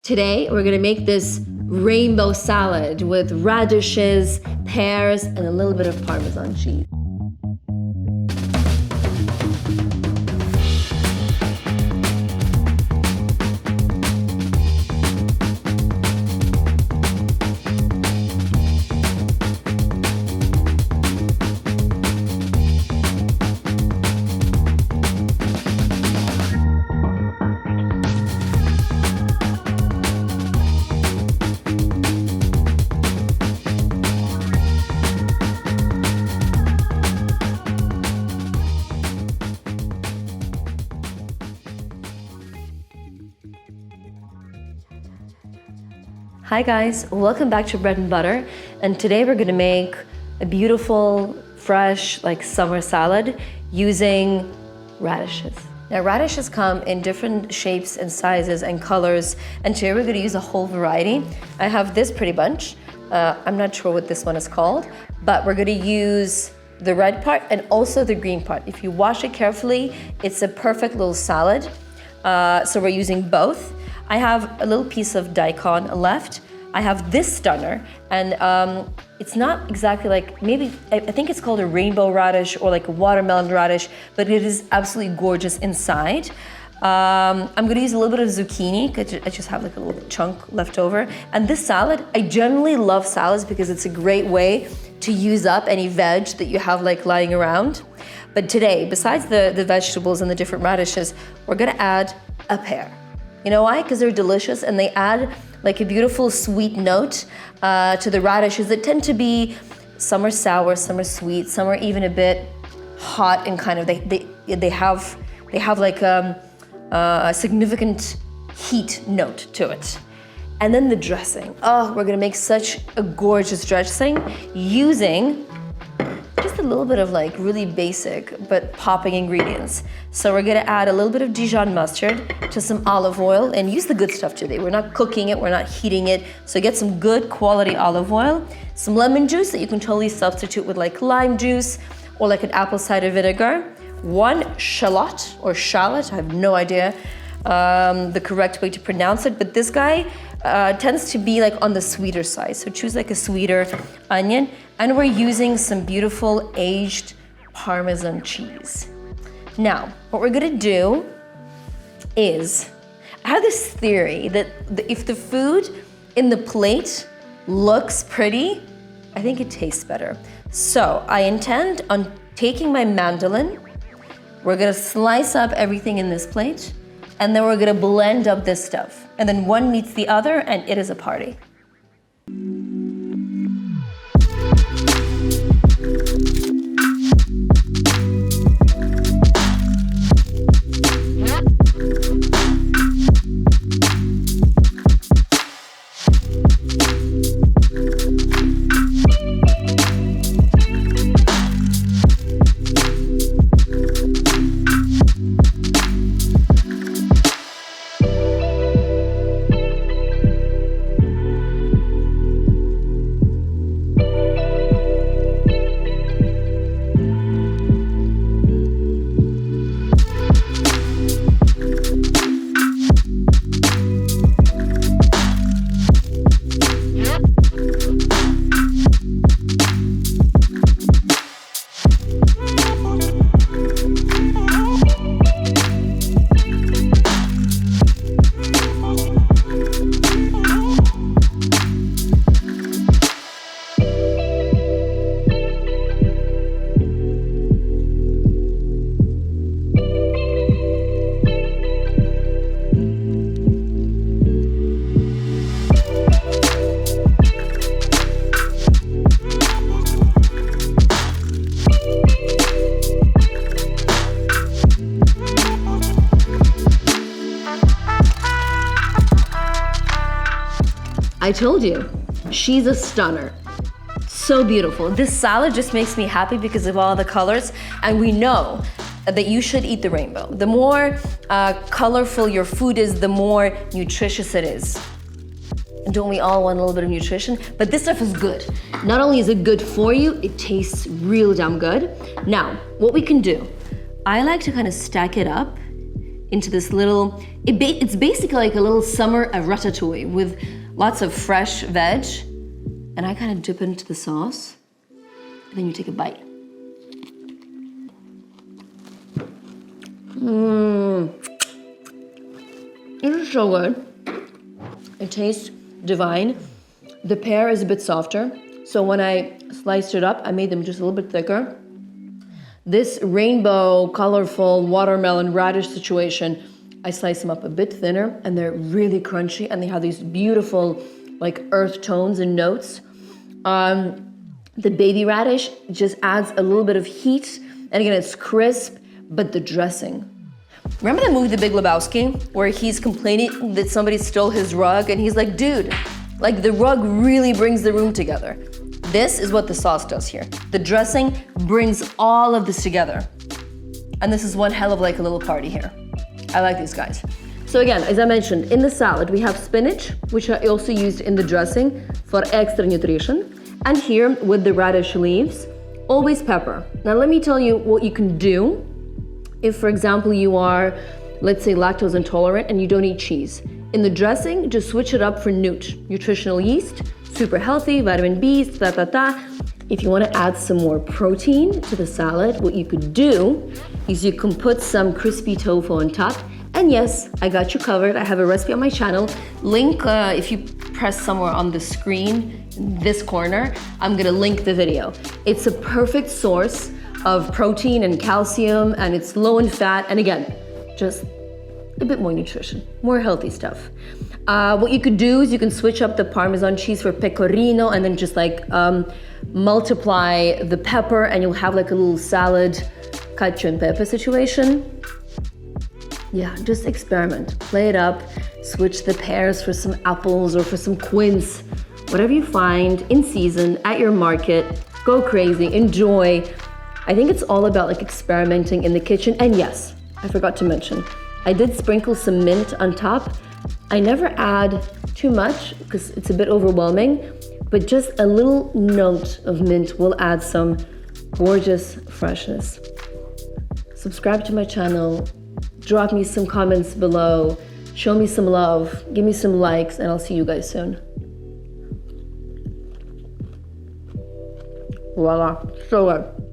Today, we're gonna make this rainbow salad with radishes, pears, and a little bit of Parmesan cheese. Hi guys, welcome back to Bread and Butter, and today we're gonna make a beautiful, fresh, summer salad using radishes. Now radishes come in different shapes and sizes and colors, and today we're gonna use a whole variety. I have this pretty bunch. I'm not sure what this one is called, but we're gonna use the red part and also the green part. If you wash it carefully, it's a perfect little salad. So we're using both. I have a little piece of daikon left. I have this stunner, and it's not exactly I think it's called a rainbow radish or a watermelon radish, but it is absolutely gorgeous inside. I'm gonna use a little bit of zucchini, because I just have a little chunk left over. And this salad, I generally love salads because it's a great way to use up any veg that you have lying around. But today, besides the vegetables and the different radishes, we're gonna add a pear. You know why? Because they're delicious and they add a beautiful sweet note to the radishes that tend to be, some are sour, some are sweet, some are even a bit hot and they have a significant heat note to it. And then the dressing. Oh, we're gonna make such a gorgeous dressing using just a little bit of really basic but popping ingredients. So we're gonna add a little bit of Dijon mustard to some olive oil, and use the good stuff today. We're not cooking it, we're not heating it. So get some good quality olive oil, some lemon juice that you can totally substitute with lime juice or an apple cider vinegar, 1 shallot or shallot, I have no idea the correct way to pronounce it, but this guy tends to be on the sweeter side. So choose a sweeter onion. And we're using some beautiful aged Parmesan cheese. Now, what we're gonna do is, I have this theory that if the food in the plate looks pretty, I think it tastes better. So I intend on taking my mandolin, we're gonna slice up everything in this plate, and then we're gonna blend up this stuff. And then one meets the other, and it is a party. I told you, she's a stunner. So beautiful. This salad just makes me happy because of all the colors, and we know that you should eat the rainbow. The more colorful your food is, the more nutritious it is. Don't we all want a little bit of nutrition? But this stuff is good. Not only is it good for you, it tastes real damn good. Now, what we can do, I like to kind of stack it up into this little, it's basically like a little summer ratatouille with lots of fresh veg. And I kind of dip into the sauce, and then you take a bite. This is so good. It tastes divine. The pear is a bit softer, so when I sliced it up, I made them just a little bit thicker. This rainbow, colorful watermelon radish situation, I sliced them up a bit thinner, and they're really crunchy, and they have these beautiful like earth tones and notes. The baby radish just adds a little bit of heat, and again, it's crisp, but the dressing. Remember the movie The Big Lebowski, where he's complaining that somebody stole his rug, and he's like, dude, like the rug really brings the room together. This is what the sauce does here. The dressing brings all of this together. And this is one hell of like a little party here. I like these guys. So again, as I mentioned, in the salad, we have spinach, which I also used in the dressing for extra nutrition. And here with the radish leaves, always pepper. Now let me tell you what you can do if, for example, you are, let's say, lactose intolerant and you don't eat cheese. In the dressing, just switch it up for nutritional yeast, super healthy, vitamin B, If you want to add some more protein to the salad, what you could do is you can put some crispy tofu on top. And yes, I got you covered. I have a recipe on my channel. Link, if you press somewhere on the screen, this corner, I'm gonna link the video. It's a perfect source of protein and calcium, and it's low in fat. And again, just a bit more nutrition, more healthy stuff. What you could do is you can switch up the Parmesan cheese for pecorino, and then just like multiply the pepper, and you'll have like a little salad cacio and pepe situation. Yeah, just experiment, play it up, switch the pears for some apples or for some quince, whatever you find in season at your market, go crazy, enjoy. I think it's all about like experimenting in the kitchen. And yes, I forgot to mention, I did sprinkle some mint on top. I never add too much because it's a bit overwhelming, but just a little note of mint will add some gorgeous freshness. Subscribe to my channel. Drop me some comments below, show me some love, give me some likes, and I'll see you guys soon. Voila, so good.